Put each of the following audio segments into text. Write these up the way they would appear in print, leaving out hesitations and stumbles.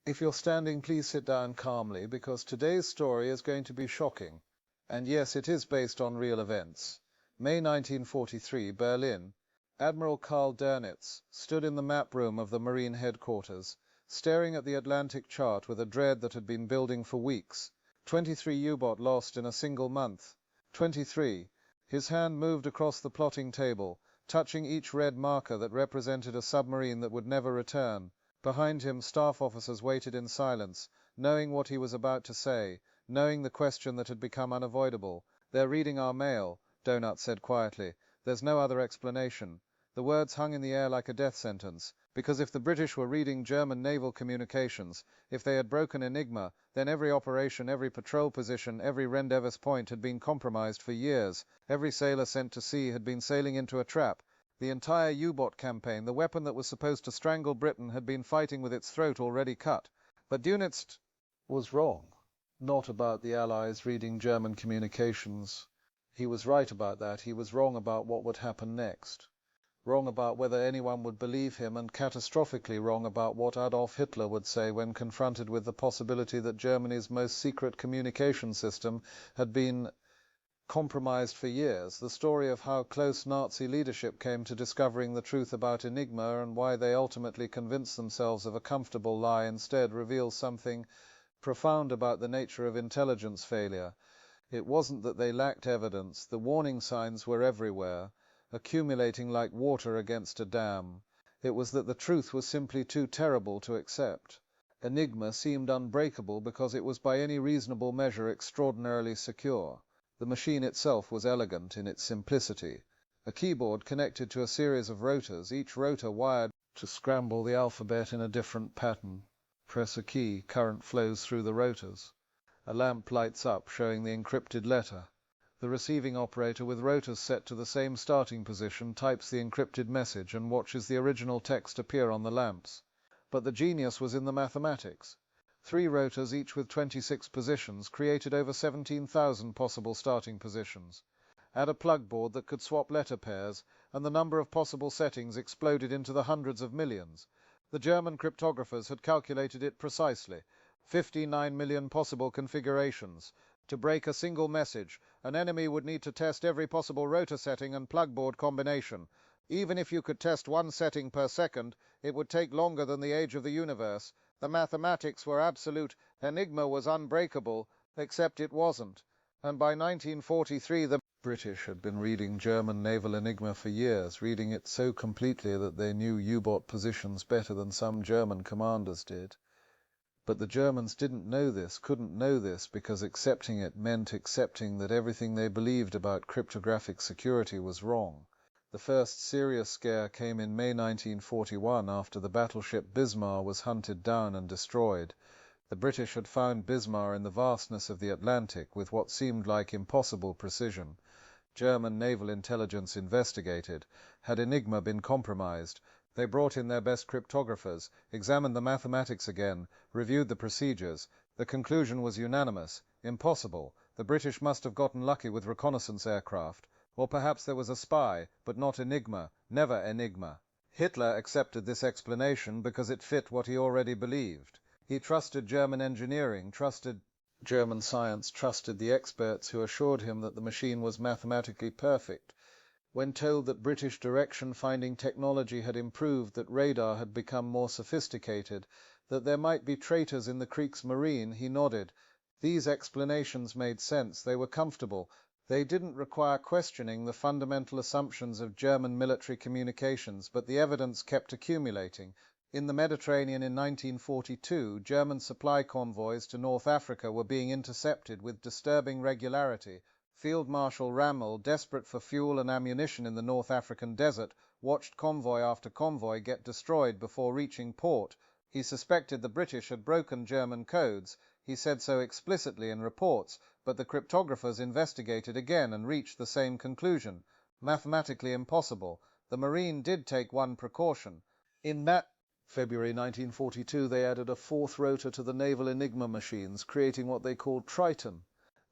If you're standing, please sit down calmly, because today's story is going to be shocking. And yes, it is based on real events. May 1943, Berlin. Admiral Karl Dönitz stood in the map room of the Marine headquarters, staring at the Atlantic chart with a dread that had been building for weeks. 23 U-boat lost in a single month. 23. His hand moved across the plotting table, touching each red marker that represented a submarine that would never return. Behind him, staff officers waited in silence, knowing what he was about to say, knowing the question that had become unavoidable. "They're reading our mail," Donut said quietly. "There's no other explanation." The words hung in the air like a death sentence, because if the British were reading German naval communications, if they had broken Enigma, then every operation, every patrol position, every Rendezvous point had been compromised for years. Every sailor sent to sea had been sailing into a trap. The entire U-boat campaign, the weapon that was supposed to strangle Britain, had been fighting with its throat already cut. But Dönitz was wrong. Not about the Allies reading German communications. He was right about that. He was wrong about what would happen next. Wrong about whether anyone would believe him, and catastrophically wrong about what Adolf Hitler would say when confronted with the possibility that Germany's most secret communication system had been compromised for years. The story of how close Nazi leadership came to discovering the truth about Enigma and why they ultimately convinced themselves of a comfortable lie instead reveals something profound about the nature of intelligence failure. It wasn't that they lacked evidence. The warning signs were everywhere, accumulating like water against a dam. It was that the truth was simply too terrible to accept. Enigma seemed unbreakable because it was by any reasonable measure extraordinarily secure. The machine itself was elegant in its simplicity. A keyboard connected to a series of rotors, each rotor wired to scramble the alphabet in a different pattern. Press a key, current flows through the rotors. A lamp lights up, showing the encrypted letter. The receiving operator, with rotors set to the same starting position, types the encrypted message and watches the original text appear on the lamps. But the genius was in the mathematics. 3 rotors, each with 26 positions, created over 17,000 possible starting positions. Add a plug board that could swap letter pairs, and the number of possible settings exploded into the hundreds of millions. The German cryptographers had calculated it precisely. 59 million possible configurations. To break a single message, an enemy would need to test every possible rotor setting and plugboard combination. Even if you could test one setting per second, it would take longer than the age of the universe. The mathematics were absolute. Enigma was unbreakable, except it wasn't. And by 1943 the British had been reading German naval Enigma for years, reading it so completely that they knew U-boat positions better than some German commanders did. But the Germans didn't know this, couldn't know this, because accepting it meant accepting that everything they believed about cryptographic security was wrong. The first serious scare came in May 1941 after the battleship Bismarck was hunted down and destroyed. The British had found Bismarck in the vastness of the Atlantic with what seemed like impossible precision. German naval intelligence investigated. Had Enigma been compromised? They brought in their best cryptographers, examined the mathematics again, reviewed the procedures. The conclusion was unanimous. Impossible. The British must have gotten lucky with reconnaissance aircraft. Or perhaps there was a spy, but not Enigma. Never Enigma. Hitler accepted this explanation because it fit what he already believed. He trusted German engineering, trusted German science, trusted the experts who assured him that the machine was mathematically perfect. When told that British direction-finding technology had improved, that radar had become more sophisticated, that there might be traitors in the Kriegsmarine, he nodded. These explanations made sense. They were comfortable. They didn't require questioning the fundamental assumptions of German military communications, but the evidence kept accumulating. In the Mediterranean in 1942, German supply convoys to North Africa were being intercepted with disturbing regularity. Field Marshal Rommel, desperate for fuel and ammunition in the North African desert, watched convoy after convoy get destroyed before reaching port. He suspected the British had broken German codes. He said so explicitly in reports, but the cryptographers investigated again and reached the same conclusion. Mathematically impossible. The Marine did take one precaution. In that February 1942, they added a 4th rotor to the naval Enigma machines, creating what they called Triton.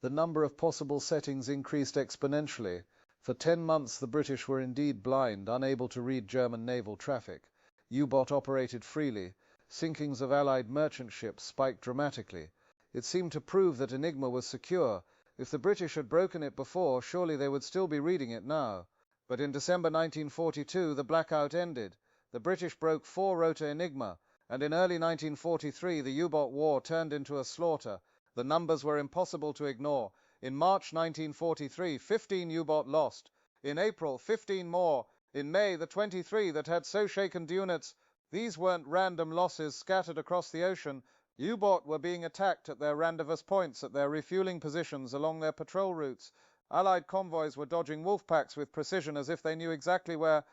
The number of possible settings increased exponentially. For 10 months the British were indeed blind, unable to read German naval traffic. U-boat operated freely. Sinkings of Allied merchant ships spiked dramatically. It seemed to prove that Enigma was secure. If the British had broken it before, surely they would still be reading it now. But in December 1942, the blackout ended. The British broke 4-rotor Enigma, and in early 1943, the U-boat war turned into a slaughter. The numbers were impossible to ignore. In March 1943, 15 U-boat lost. In April, 15 more. In May, the 23 that had so shaken units. These weren't random losses scattered across the ocean. U-boat were being attacked at their rendezvous points, at their refueling positions along their patrol routes. Allied convoys were dodging wolf packs with precision as if they knew exactly where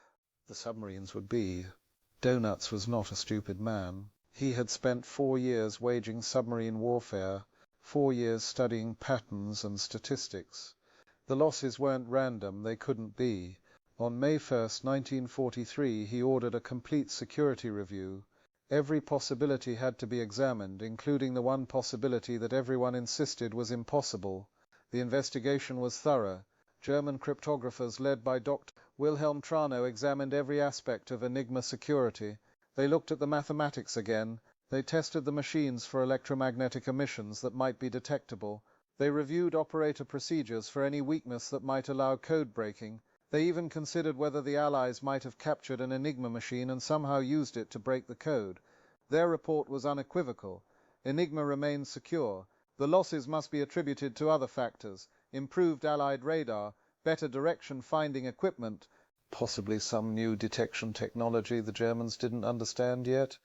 the submarines would be. Donuts was not a stupid man. He had spent 4 years waging submarine warfare, 4 years studying patterns and statistics. The losses weren't random, they couldn't be. On May 1st, 1943, he ordered a complete security review. Every possibility had to be examined, including the one possibility that everyone insisted was impossible. The investigation was thorough. German cryptographers led by Dr. Wilhelm Trano examined every aspect of Enigma security. They looked at the mathematics again. They tested the machines for electromagnetic emissions that might be detectable. They reviewed operator procedures for any weakness that might allow code breaking. They even considered whether the Allies might have captured an Enigma machine and somehow used it to break the code. Their report was unequivocal. Enigma remained secure. The losses must be attributed to other factors: improved Allied radar, better direction-finding equipment, possibly some new detection technology the Germans didn't understand yet.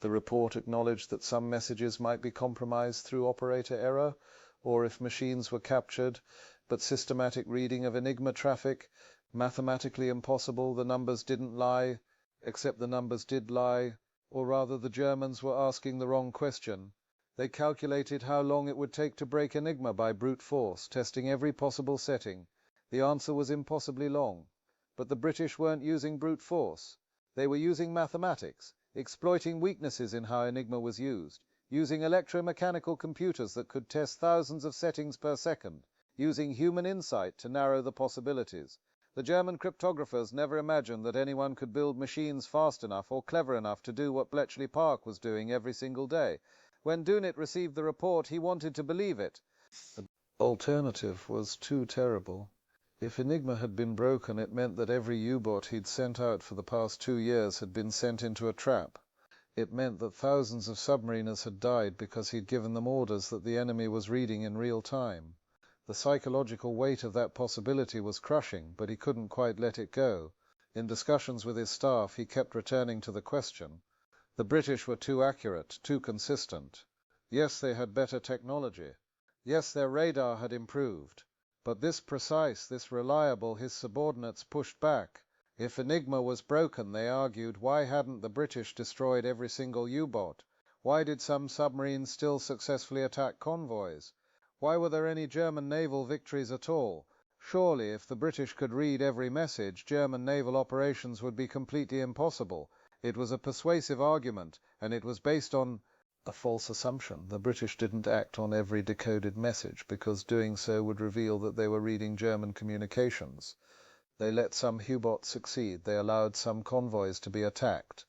The report acknowledged that some messages might be compromised through operator error, or if machines were captured, but systematic reading of Enigma traffic, mathematically impossible, the numbers didn't lie, except the numbers did lie, or rather the Germans were asking the wrong question. They calculated how long it would take to break Enigma by brute force, testing every possible setting. The answer was impossibly long. But the British weren't using brute force. They were using mathematics, exploiting weaknesses in how Enigma was used, using electromechanical computers that could test thousands of settings per second, using human insight to narrow the possibilities. The German cryptographers never imagined that anyone could build machines fast enough or clever enough to do what Bletchley Park was doing every single day. When Dunit received the report, he wanted to believe it. The alternative was too terrible. If Enigma had been broken, it meant that every U-boat he'd sent out for the past 2 years had been sent into a trap. It meant that thousands of submariners had died because he'd given them orders that the enemy was reading in real time. The psychological weight of that possibility was crushing, but he couldn't quite let it go. In discussions with his staff, he kept returning to the question. The British were too accurate, too consistent. Yes, they had better technology. Yes, their radar had improved. But this precise, this reliable, his subordinates pushed back. If Enigma was broken, they argued, why hadn't the British destroyed every single U-boat? Why did some submarines still successfully attack convoys? Why were there any German naval victories at all? Surely, if the British could read every message, German naval operations would be completely impossible. It was a persuasive argument, and it was based on a false assumption. The British didn't act on every decoded message, because doing so would reveal that they were reading German communications. They let some U-boats succeed. They allowed some convoys to be attacked.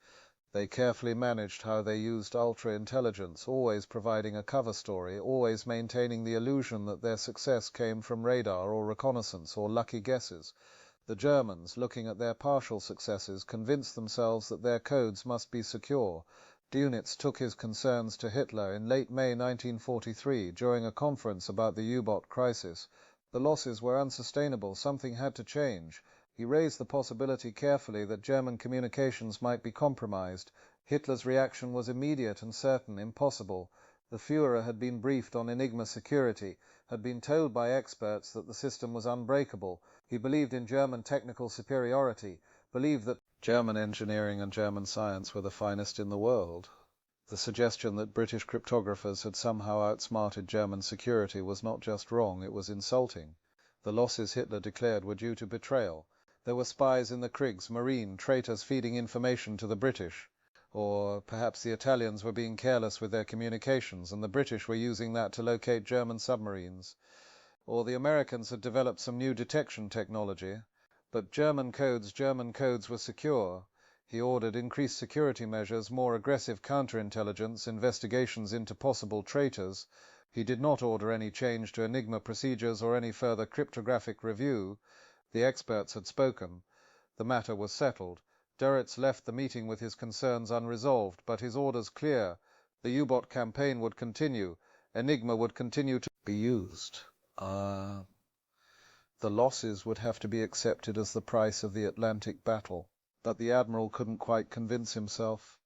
They carefully managed how they used ultra-intelligence, always providing a cover story, always maintaining the illusion that their success came from radar or reconnaissance or lucky guesses. The Germans, looking at their partial successes, convinced themselves that their codes must be secure. Dönitz took his concerns to Hitler in late May 1943 during a conference about the U-boat crisis. The losses were unsustainable. Something had to change. He raised the possibility carefully that German communications might be compromised. Hitler's reaction was immediate and certain, impossible. The Führer had been briefed on Enigma security, had been told by experts that the system was unbreakable. He believed in German technical superiority, believed that German engineering and German science were the finest in the world. The suggestion that British cryptographers had somehow outsmarted German security was not just wrong, it was insulting. The losses Hitler declared were due to betrayal. There were spies in the Kriegs Marine, traitors feeding information to the British. Or perhaps the Italians were being careless with their communications, and the British were using that to locate German submarines. Or the Americans had developed some new detection technology. But German codes were secure. He ordered increased security measures, more aggressive counterintelligence, investigations into possible traitors. He did not order any change to Enigma procedures or any further cryptographic review. The experts had spoken. The matter was settled. Dönitz left the meeting with his concerns unresolved, but his orders clear. The U-boat campaign would continue. Enigma would continue to be used. The losses would have to be accepted as the price of the Atlantic battle. But the Admiral couldn't quite convince himself.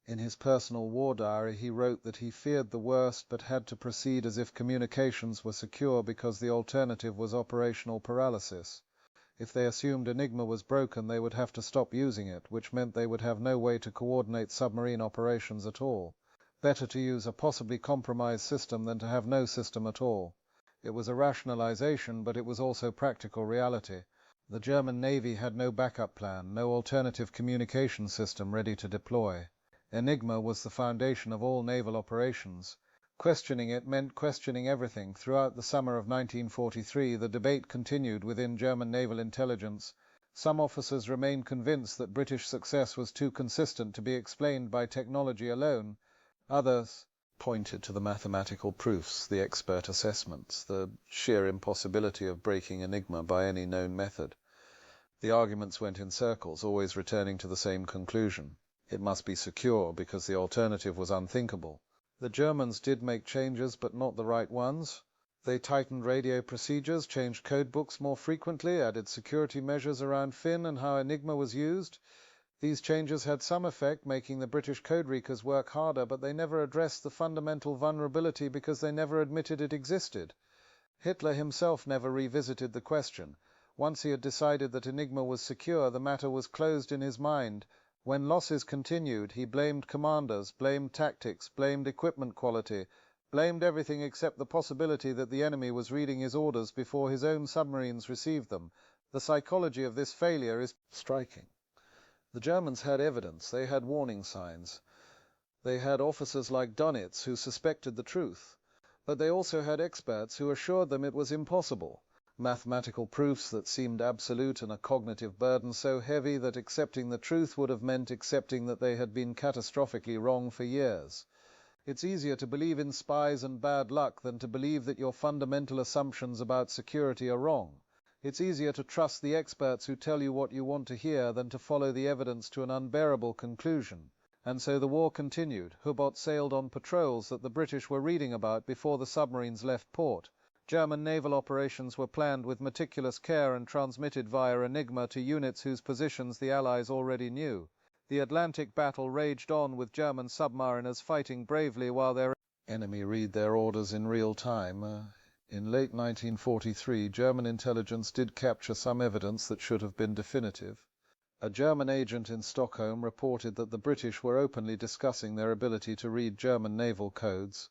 In his personal war diary he wrote that he feared the worst but had to proceed as if communications were secure because the alternative was operational paralysis. If they assumed Enigma was broken, they would have to stop using it, which meant they would have no way to coordinate submarine operations at all. Better to use a possibly compromised system than to have no system at all. It was a rationalization, but it was also practical reality. The German Navy had no backup plan, no alternative communication system ready to deploy. Enigma was the foundation of all naval operations. Questioning it meant questioning everything. Throughout the summer of 1943, the debate continued within German naval intelligence. Some officers remained convinced that British success was too consistent to be explained by technology alone. Others pointed to the mathematical proofs, the expert assessments, the sheer impossibility of breaking Enigma by any known method. The arguments went in circles, always returning to the same conclusion. It must be secure, because the alternative was unthinkable. The Germans did make changes, but not the right ones. They tightened radio procedures, changed codebooks more frequently, added security measures around Finn and how Enigma was used. These changes had some effect, making the British code-reekers work harder, but they never addressed the fundamental vulnerability because they never admitted it existed. Hitler himself never revisited the question. Once he had decided that Enigma was secure, the matter was closed in his mind. When losses continued, he blamed commanders, blamed tactics, blamed equipment quality, blamed everything except the possibility that the enemy was reading his orders before his own submarines received them. The psychology of this failure is striking. The Germans had evidence, they had warning signs. They had officers like Dönitz who suspected the truth. But they also had experts who assured them it was impossible. Mathematical proofs that seemed absolute and a cognitive burden so heavy that accepting the truth would have meant accepting that they had been catastrophically wrong for years. It's easier to believe in spies and bad luck than to believe that your fundamental assumptions about security are wrong. It's easier to trust the experts who tell you what you want to hear than to follow the evidence to an unbearable conclusion. And so the war continued. U-boats sailed on patrols that the British were reading about before the submarines left port. German naval operations were planned with meticulous care and transmitted via Enigma to units whose positions the Allies already knew. The Atlantic battle raged on with German submariners fighting bravely while their enemy read their orders in real time. In late 1943, German intelligence did capture some evidence that should have been definitive. A German agent in Stockholm reported that the British were openly discussing their ability to read German naval codes.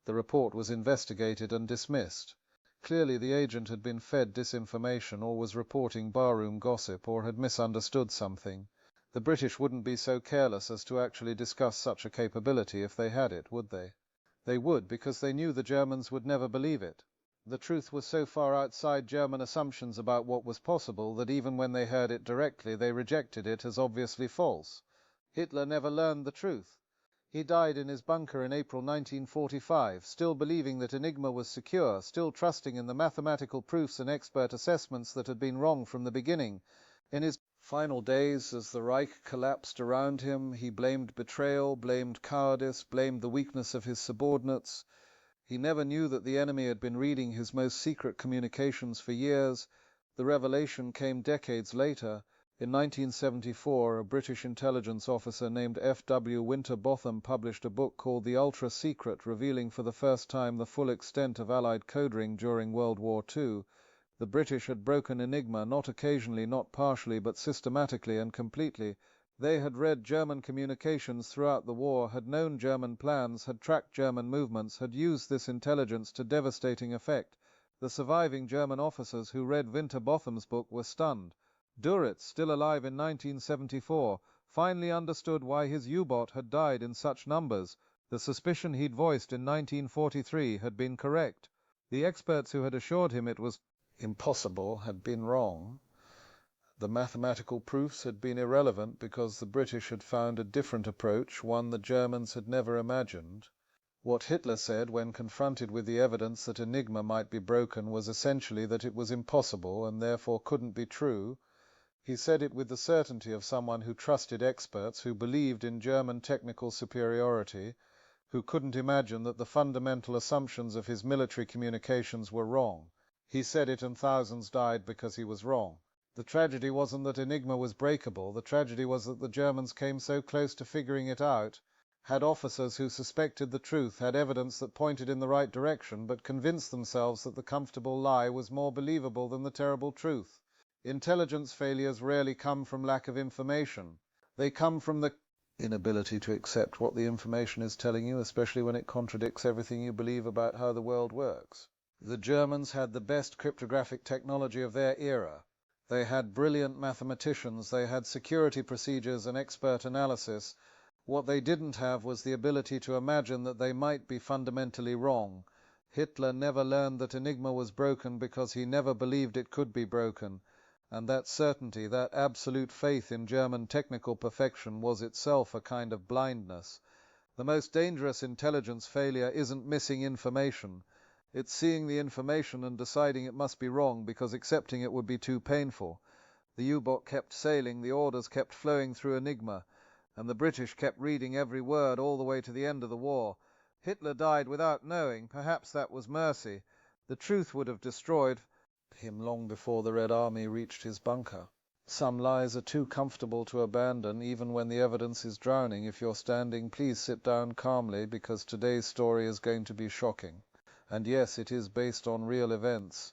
The report was investigated and dismissed. Clearly the agent had been fed disinformation or was reporting barroom gossip or had misunderstood something. The British wouldn't be so careless as to actually discuss such a capability if they had it, would they? They would, because they knew the Germans would never believe it. The truth was so far outside German assumptions about what was possible that even when they heard it directly, they rejected it as obviously false. Hitler never learned the truth. He died in his bunker in April 1945, still believing that Enigma was secure, still trusting in the mathematical proofs and expert assessments that had been wrong from the beginning. In his final days, as the Reich collapsed around him, he blamed betrayal, blamed cowardice, blamed the weakness of his subordinates. He never knew that the enemy had been reading his most secret communications for years. The revelation came decades later. In 1974, a British intelligence officer named F.W. Winterbotham published a book called The Ultra Secret, revealing for the first time the full extent of Allied coding during World War II. The British had broken Enigma, not occasionally, not partially, but systematically and completely. They had read German communications throughout the war, had known German plans, had tracked German movements, had used this intelligence to devastating effect. The surviving German officers who read Winterbotham's book were stunned. Dönitz, still alive in 1974, finally understood why his U-boat had died in such numbers. The suspicion he'd voiced in 1943 had been correct. The experts who had assured him it was impossible had been wrong. The mathematical proofs had been irrelevant because the British had found a different approach, one the Germans had never imagined. What Hitler said when confronted with the evidence that Enigma might be broken was essentially that it was impossible and therefore couldn't be true. He said it with the certainty of someone who trusted experts, who believed in German technical superiority, who couldn't imagine that the fundamental assumptions of his military communications were wrong. He said it and thousands died because he was wrong. The tragedy wasn't that Enigma was breakable, the tragedy was that the Germans came so close to figuring it out, had officers who suspected the truth, had evidence that pointed in the right direction, but convinced themselves that the comfortable lie was more believable than the terrible truth. Intelligence failures rarely come from lack of information. They come from the inability to accept what the information is telling you, especially when it contradicts everything you believe about how the world works. The Germans had the best cryptographic technology of their era. They had brilliant mathematicians, they had security procedures and expert analysis. What they didn't have was the ability to imagine that they might be fundamentally wrong. Hitler never learned that Enigma was broken because he never believed it could be broken. And that certainty, that absolute faith in German technical perfection was itself a kind of blindness. The most dangerous intelligence failure isn't missing information. It's seeing the information and deciding it must be wrong because accepting it would be too painful. The U-boat kept sailing, the orders kept flowing through Enigma, and the British kept reading every word all the way to the end of the war. Hitler died without knowing. Perhaps that was mercy. The truth would have destroyed him long before the Red Army reached his bunker. Some lies are too comfortable to abandon, even when the evidence is drowning. If you're standing, please sit down calmly, because today's story is going to be shocking. And yes, it is based on real events.